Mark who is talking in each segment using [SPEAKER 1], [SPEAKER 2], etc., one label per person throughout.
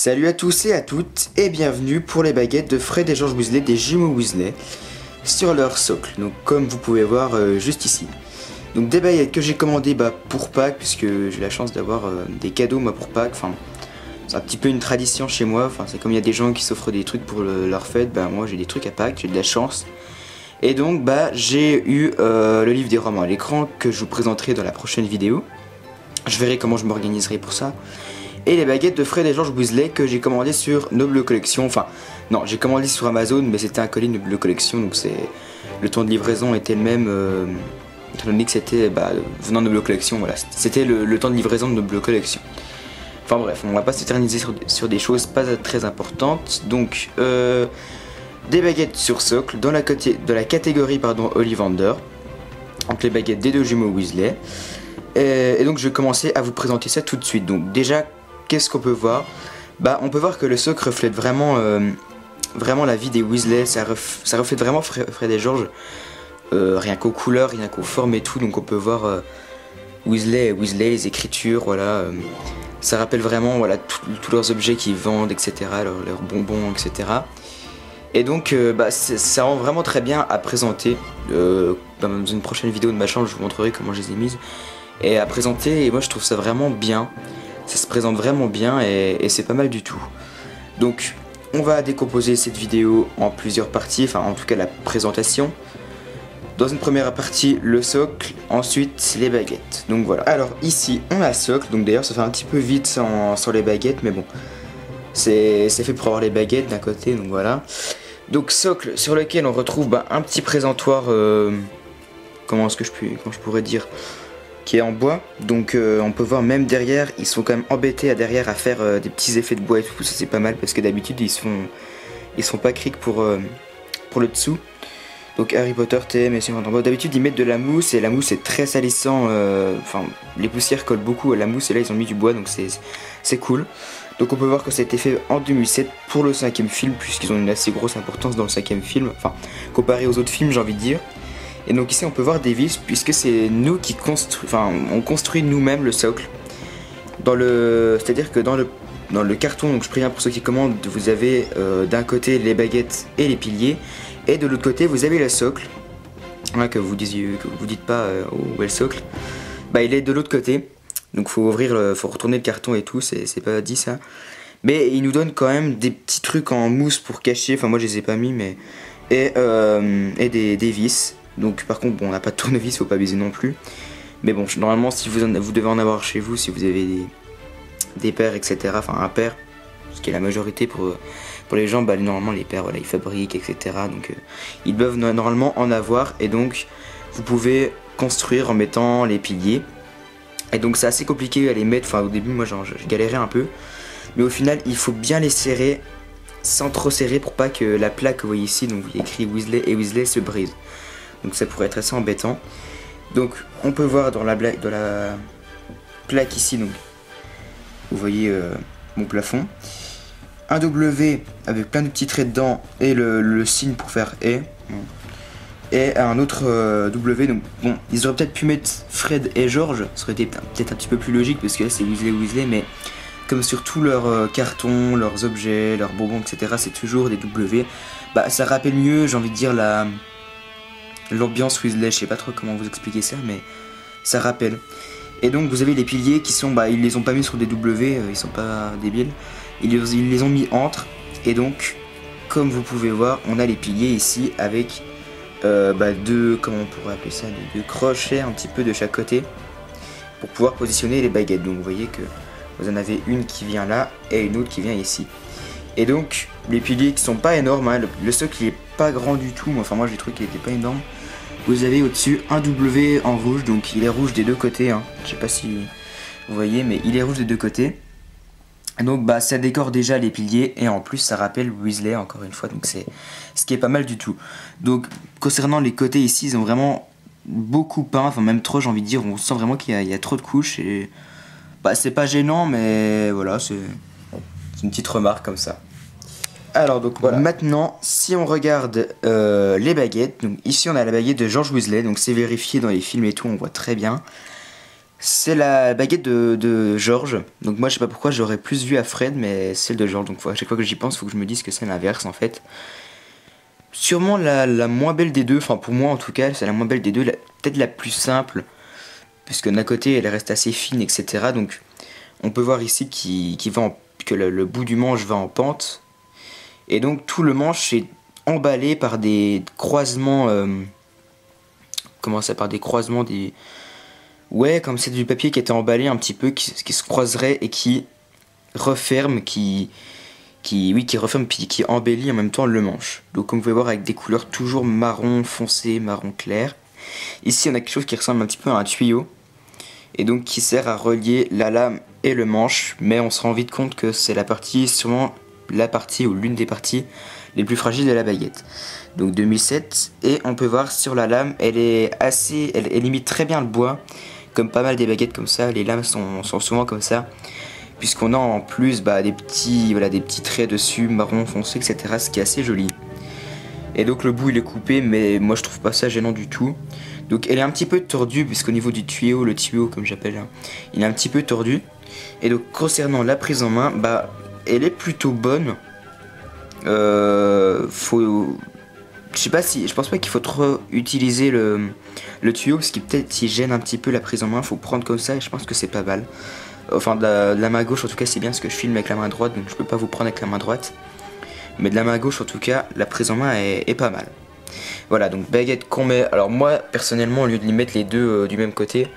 [SPEAKER 1] Salut à tous et à toutes et bienvenue pour les baguettes de Fred et George Weasley des jumeaux Weasley sur leur socle, donc comme vous pouvez voir juste ici. Donc des baguettes que j'ai commandées pour Pâques, puisque j'ai la chance d'avoir des cadeaux moi pour Pâques, enfin c'est un petit peu une tradition chez moi, enfin c'est comme il y a des gens qui s'offrent des trucs pour leur fête, moi j'ai des trucs à Pâques, j'ai de la chance. Et donc j'ai eu le livre des romans à l'écran que je vous présenterai dans la prochaine vidéo. Je verrai comment je m'organiserai pour ça. Et les baguettes de Fred et George Weasley que j'ai commandé sur Noble Collection. Enfin, non, j'ai commandé sur Amazon, mais c'était un colis Noble Collection, donc le temps de livraison était le même. Étant donné que c'était venant de Noble Collection, voilà, c'était le temps de livraison de Noble Collection. Enfin bref, on va pas s'éterniser sur des choses pas très importantes. Donc, des baguettes sur socle dans la catégorie Ollivander. Donc les baguettes des deux jumeaux Weasley. Et donc je vais commencer à vous présenter ça tout de suite. Donc déjà, qu'est-ce qu'on peut voir? On peut voir que le socle reflète vraiment, vraiment la vie des Weasley. Ça reflète vraiment Fred et George. Rien qu'aux couleurs, rien qu'aux formes et tout. Donc on peut voir Weasley, les écritures, voilà. Ça rappelle vraiment voilà, tous leurs objets qu'ils vendent, etc. Leurs bonbons, etc. Et donc ça rend vraiment très bien à présenter. Dans une prochaine vidéo de ma chambre, je vous montrerai comment je les ai mises. Et à présenter, et moi je trouve ça vraiment bien. Ça se présente vraiment bien et c'est pas mal du tout. Donc on va décomposer cette vidéo en plusieurs parties, enfin en tout cas la présentation. Dans une première partie le socle, ensuite les baguettes. Donc voilà. Alors ici on a le socle, donc d'ailleurs ça fait un petit peu vite sans les baguettes, mais bon. C'est fait pour avoir les baguettes d'un côté, donc voilà. Donc socle sur lequel on retrouve un petit présentoir, comment je pourrais dire, qui est en bois. Donc on peut voir même derrière, ils sont quand même embêtés à faire des petits effets de bois et tout. Ça c'est pas mal parce que d'habitude ils sont pas crics pour le dessous. Donc Harry Potter, TM et d'habitude ils mettent de la mousse et la mousse est très salissant. Enfin les poussières collent beaucoup à la mousse et là ils ont mis du bois, donc c'est cool. Donc on peut voir que ça a été fait en 2007 pour le 5e film, puisqu'ils ont une assez grosse importance dans le 5e film, enfin comparé aux autres films j'ai envie de dire. Et donc ici on peut voir des vis, puisque c'est nous qui on construit nous-mêmes le socle. C'est-à-dire que dans le carton, donc je préviens pour ceux qui commandent, vous avez d'un côté les baguettes et les piliers, et de l'autre côté vous avez le socle. Voilà, que vous dites pas où est le socle. Il est de l'autre côté. Donc faut retourner le carton et tout, c'est pas dit ça. Mais il nous donne quand même des petits trucs en mousse pour cacher, enfin moi je les ai pas mis, mais et des vis. Donc par contre on n'a pas de tournevis, faut pas abuser non plus. Mais bon, normalement si vous devez en avoir chez vous, si vous avez des paires, etc. Enfin un paire, ce qui est la majorité pour les gens, normalement les paires voilà, ils fabriquent, etc. Donc ils doivent normalement en avoir, et donc vous pouvez construire en mettant les piliers. Et donc c'est assez compliqué à les mettre, enfin au début moi je galérais un peu. Mais au final il faut bien les serrer sans trop serrer pour pas que la plaque que vous voyez ici, donc il y a écrit Weasley et Weasley, se brise. Donc ça pourrait être assez embêtant. Donc on peut voir dans la plaque ici, donc vous voyez mon plafond. Un W avec plein de petits traits dedans et le signe pour faire et. Et un autre W, donc bon, ils auraient peut-être pu mettre Fred et George, ça aurait été peut-être un petit peu plus logique parce que là c'est Weasley, mais comme sur tous leurs cartons, leurs objets, leurs bonbons, etc., c'est toujours des W, ça rappelle mieux, j'ai envie de dire, l'ambiance Weasley, je sais pas trop comment vous expliquer ça, mais ça rappelle. Et donc vous avez les piliers qui sont, ils les ont pas mis sur des W, ils sont pas débiles, ils les ont mis entre, et donc, comme vous pouvez voir, on a les piliers ici avec deux, comment on pourrait appeler ça, deux crochets un petit peu de chaque côté pour pouvoir positionner les baguettes. Donc vous voyez que vous en avez une qui vient là et une autre qui vient ici. Et donc les piliers qui sont pas énormes, le socle il est pas grand du tout, enfin moi j'ai trouvé qu'il était pas énorme. Vous avez au-dessus un W en rouge, donc il est rouge des deux côtés, je sais pas si vous voyez, mais il est rouge des deux côtés. Donc ça décore déjà les piliers et en plus ça rappelle Weasley encore une fois, donc c'est ce qui est pas mal du tout. Donc concernant les côtés ici, ils ont vraiment beaucoup peint, enfin même trop j'ai envie de dire, on sent vraiment qu'il y a trop de couches et c'est pas gênant, mais voilà, c'est une petite remarque comme ça. Alors donc voilà. Maintenant si on regarde les baguettes, donc ici on a la baguette de George Weasley, donc c'est vérifié dans les films et tout, on voit très bien. C'est la baguette de Georges. Donc moi je sais pas pourquoi j'aurais plus vu à Fred, mais celle de Georges. Donc à chaque fois que j'y pense, il faut que je me dise que c'est l'inverse en fait. Sûrement la moins belle des deux, enfin pour moi en tout cas, c'est la moins belle des deux, peut-être la plus simple. Puisque d'un côté elle reste assez fine, etc. Donc on peut voir ici que le bout du manche va en pente. Et donc tout le manche est emballé par des croisements... comment ça, par des croisements, des... Ouais, comme c'est du papier qui était emballé un petit peu, qui se croiserait et qui referme, qui referme puis qui embellit en même temps le manche. Donc comme vous pouvez voir avec des couleurs toujours marron foncé, marron clair. Ici on a quelque chose qui ressemble un petit peu à un tuyau. Et donc qui sert à relier la lame et le manche. Mais on se rend vite compte que c'est sûrement la partie ou l'une des parties les plus fragiles de la baguette. Donc 2007, et on peut voir sur la lame, elle imite très bien le bois. Comme pas mal des baguettes comme ça, les lames sont souvent comme ça. Puisqu'on a en plus des petits traits dessus, marron foncé, etc. Ce qui est assez joli. Et donc le bout il est coupé, mais moi je trouve pas ça gênant du tout. Donc elle est un petit peu tordue, puisqu'au niveau du tuyau, le tuyau comme j'appelle, il est un petit peu tordu. Et donc concernant la prise en main, elle est plutôt bonne. Je pense pas qu'il faut trop utiliser le tuyau, parce qu'il peut-être s'il gêne un petit peu la prise en main. Faut prendre comme ça et je pense que c'est pas mal. Enfin de la main gauche en tout cas c'est bien, parce que je filme avec la main droite, donc je peux pas vous prendre avec la main droite. Mais de la main gauche en tout cas la prise en main est pas mal. Voilà, donc baguette qu'on met. Alors moi personnellement, au lieu de les mettre les deux du même côté,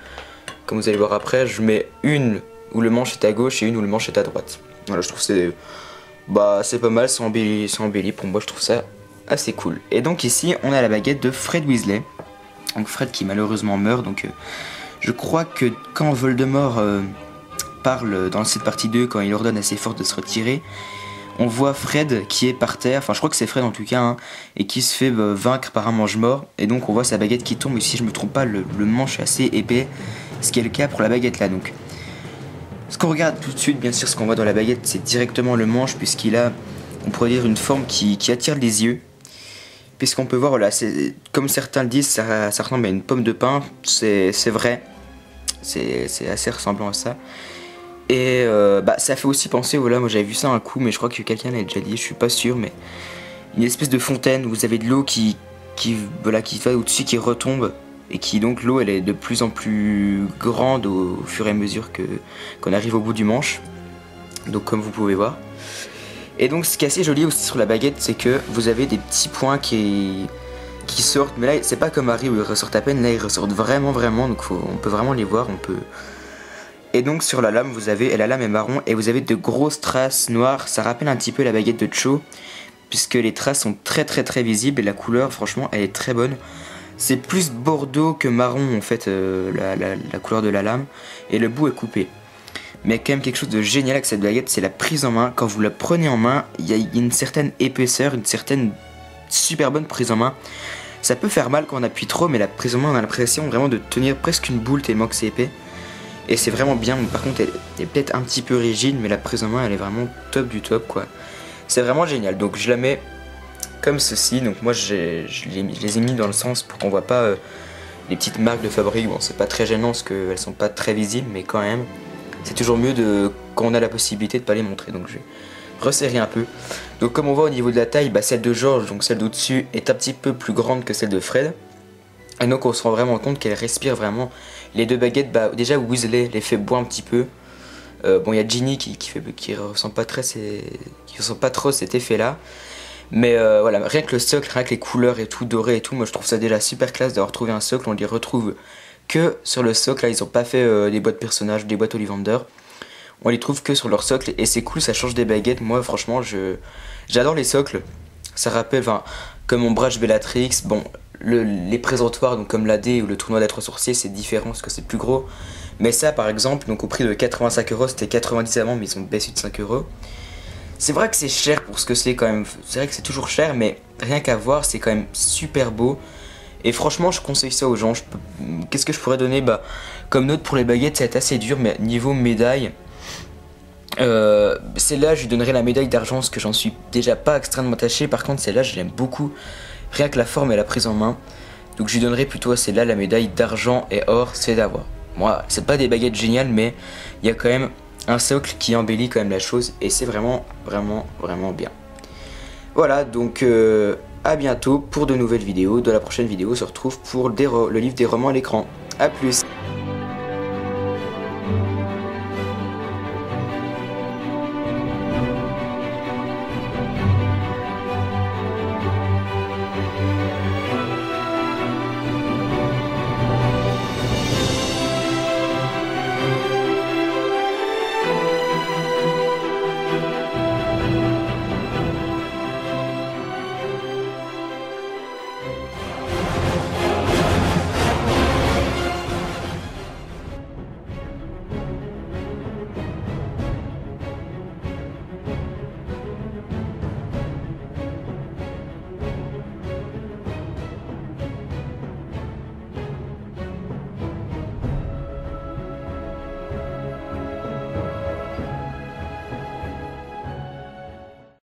[SPEAKER 1] comme vous allez voir après, je mets une où le manche est à gauche et une où le manche est à droite. Voilà, je trouve que c'est pas mal, c'est embelli. Pour moi je trouve ça assez cool. Et donc ici on a la baguette de Fred Weasley. Donc Fred qui malheureusement meurt. Donc je crois que quand Voldemort parle dans cette partie 2, quand il ordonne à ses forces de se retirer, on voit Fred qui est par terre, enfin je crois que c'est Fred en tout cas, et qui se fait vaincre par un mange-mort. Et donc on voit sa baguette qui tombe, et si je me trompe pas, le manche est assez épais, ce qui est le cas pour la baguette là. Donc ce qu'on regarde tout de suite, bien sûr, ce qu'on voit dans la baguette, c'est directement le manche, puisqu'il a, on pourrait dire, une forme qui attire les yeux. Puisqu'on peut voir, voilà, comme certains le disent, ça ressemble à une pomme de pin, c'est vrai, c'est assez ressemblant à ça. Et ça fait aussi penser, voilà, moi j'avais vu ça un coup, mais je crois que quelqu'un l'a déjà dit, je suis pas sûr, mais une espèce de fontaine où vous avez de l'eau qui va au-dessus, qui retombe, et qui donc l'eau elle est de plus en plus grande au fur et à mesure qu'on arrive au bout du manche. Donc comme vous pouvez voir. Et donc ce qui est assez joli aussi sur la baguette, c'est que vous avez des petits points qui sortent, mais là c'est pas comme Harry où ils ressortent à peine, là ils ressortent vraiment, donc on peut vraiment les voir, Et donc sur la lame, la lame est marron et vous avez de grosses traces noires. Ça rappelle un petit peu la baguette de Cho, puisque les traces sont très visibles et la couleur franchement elle est très bonne. C'est plus bordeaux que marron en fait, la couleur de la lame, et le bout est coupé. Mais quand même quelque chose de génial avec cette baguette, c'est la prise en main. Quand vous la prenez en main, il y a une certaine épaisseur, une certaine super bonne prise en main. Ça peut faire mal quand on appuie trop, mais la prise en main on a l'impression vraiment de tenir presque une boule tellement que c'est épais. Et c'est vraiment bien. Par contre elle est peut-être un petit peu rigide, mais la prise en main elle est vraiment top du top quoi. C'est vraiment génial. Donc je la mets comme ceci. Donc moi je les ai mis dans le sens pour qu'on voit pas les petites marques de fabrique. Bon, c'est pas très gênant parce qu'elles sont pas très visibles, mais quand même c'est toujours mieux quand on a la possibilité de pas les montrer. Donc je vais resserrer un peu. Donc comme on voit au niveau de la taille, celle de Georges, donc celle d'au-dessus, est un petit peu plus grande que celle de Fred. Et donc on se rend vraiment compte qu'elle respire vraiment. Les deux baguettes, déjà Weasley les fait boire un petit peu. Bon, il y a Ginny qui ressent pas trop cet effet là. Mais voilà, rien que le socle, rien que les couleurs et tout, doré et tout, moi je trouve ça déjà super classe d'avoir trouvé un socle. On les retrouve que sur le socle, là ils ont pas fait des boîtes personnages, des boîtes Ollivander. On les trouve que sur leur socle et c'est cool, ça change des baguettes. Moi franchement j'adore les socles. Ça rappelle, comme Ombrage Bellatrix, bon, les présentoirs, donc comme l'AD ou le tournoi des 3 sorciers, c'est différent parce que c'est plus gros. Mais ça par exemple, donc au prix de 85€, c'était 90 avant, mais ils ont baissé de 5€. C'est vrai que c'est cher pour ce que c'est quand même, c'est vrai que c'est toujours cher, mais rien qu'à voir, c'est quand même super beau. Et franchement, je conseille ça aux gens. Qu'est-ce que je pourrais donner? Comme note pour les baguettes, ça va être assez dur, mais niveau médaille, celle-là, je lui donnerai la médaille d'argent parce que j'en suis déjà pas extrêmement attaché. Par contre, celle-là, je l'aime beaucoup, rien que la forme et la prise en main. Donc je lui donnerai plutôt à celle-là la médaille d'argent et or, c'est d'avoir. Bon, c'est pas des baguettes géniales, mais il y a quand même un socle qui embellit quand même la chose, et c'est vraiment bien. Voilà, donc à bientôt pour de nouvelles vidéos. Dans la prochaine vidéo, on se retrouve pour le livre des romans à l'écran. A plus.